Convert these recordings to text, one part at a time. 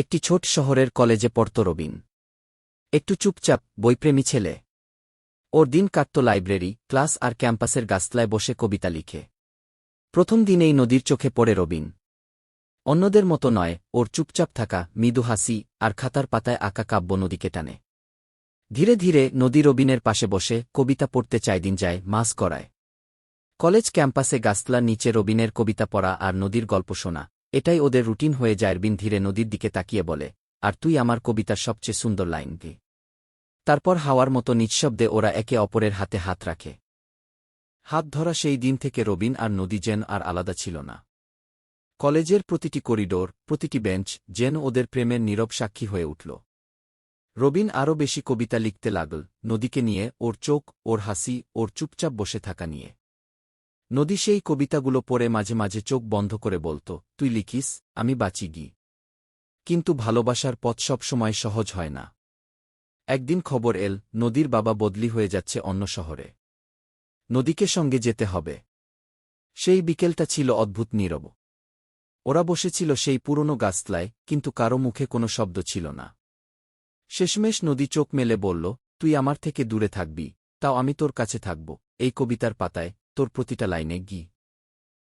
একটি ছোট শহরের কলেজে পড়ত রবিন। একটু চুপচাপ, বইপ্রেমী ছেলে। ওর দিন কাটত লাইব্রেরি, ক্লাস আর ক্যাম্পাসের গাছতলায় বসে কবিতা লিখে। প্রথম দিনেই নদীর চোখে পড়ে রবিন। অন্যদের মতো নয়, ওর চুপচাপ থাকা, মৃদু হাসি আর খাতার পাতায় আঁকা কাব্য নদীকে টানে। ধীরে ধীরে নদী রবিনের পাশে বসে কবিতা পড়তে চায়, দিন যায়, মাস করায়। কলেজ ক্যাম্পাসে গাছতলার নিচে রবিনের কবিতা পড়া আর নদীর গল্প শোনা, এটাই ওদের রুটিন হয়ে যায়। রবিন ধীরে নদীর দিকে তাকিয়ে বলে, আর তুই আমার কবিতার সবচেয়ে সুন্দর লাইন গে। তারপর হাওয়ার মতো নিঃশব্দে ওরা একে অপরের হাতে হাত রাখে। হাত ধরা সেই দিন থেকে রবিন আর নদী যেন আর আলাদা ছিল না। কলেজের প্রতিটি করিডোর, প্রতিটি বেঞ্চ যেন ওদের প্রেমের নীরব সাক্ষী হয়ে উঠল। রবিন আরও বেশি কবিতা লিখতে লাগল, নদীকে নিয়ে, ওর চোখ, ওর হাসি, ওর চুপচাপ বসে থাকা নিয়ে। নদী সেই কবিতাগুলো পড়ে মাঝে মাঝে চোখ বন্ধ করে বলত, তুই লিখিস, আমি বাঁচি গি। কিন্তু ভালোবাসার পথ সব সময় সহজ হয় না। একদিন খবর এল, নদীর বাবা বদলি হয়ে যাচ্ছে অন্য শহরে। নদীকে সঙ্গে যেতে হবে। সেই বিকেলটা ছিল অদ্ভুত নীরব। ওরা বসেছিল সেই পুরনো গাছতলায়, কিন্তু কারো মুখে কোনো শব্দ ছিল না। শেষমেশ নদী চোখ মেলে বলল, তুই আমার থেকে দূরে থাকবি, তাও আমি তোর কাছে থাকব, এই কবিতার পাতায়, তোর প্রতিটা লাইনে গি।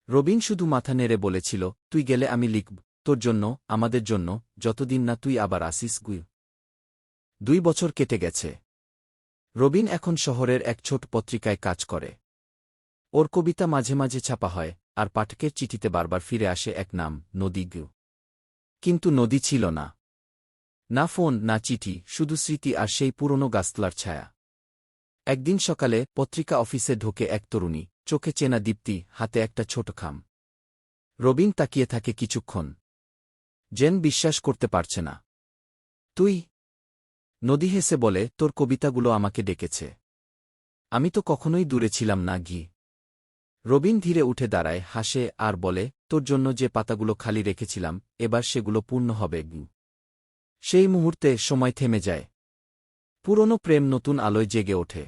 রবিন শুধু মাথা নেড়ে বলেছিল, তুই গেলে আমি লিখব, তোর জন্য, আমাদের জন্য, যতদিন না তুই আবার আসিস গুই। 2 বছর কেটে গেছে। রবিন এখন শহরের এক ছোট পত্রিকায় কাজ করে। ওর কবিতা মাঝে মাঝে ছাপা হয়, আর পাঠকের চিঠিতে বারবার ফিরে আসে এক নাম, নদী গু। কিন্তু নদী ছিল না। না ফোন, না চিঠি, শুধু স্মৃতি আর সেই পুরনো গাছতলার ছায়া। একদিন সকালে পত্রিকা অফিসে ঢোকে এক তরুণী, চোখে চেনা দীপ্তি, হাতে একটা ছোট খাম। রবিন তাকিয়ে থাকে কিছুক্ষণ। যেন বিশ্বাস করতে পারছে না। তুই? নদী হেসে বলে, তোর কবিতাগুলো আমাকে ডেকেছে। আমি তো কখনোই দূরে ছিলাম না গি। রবিন ধীরে উঠে দাঁড়ায়, হাসে আর বলে, তোর জন্য যে পাতাগুলো খালি রেখেছিলাম, এবার সেগুলো পূর্ণ হবে গু। সেই মুহূর্তে সময় থেমে যায়। পুরনো প্রেম নতুন আলোয় জেগে ওঠে।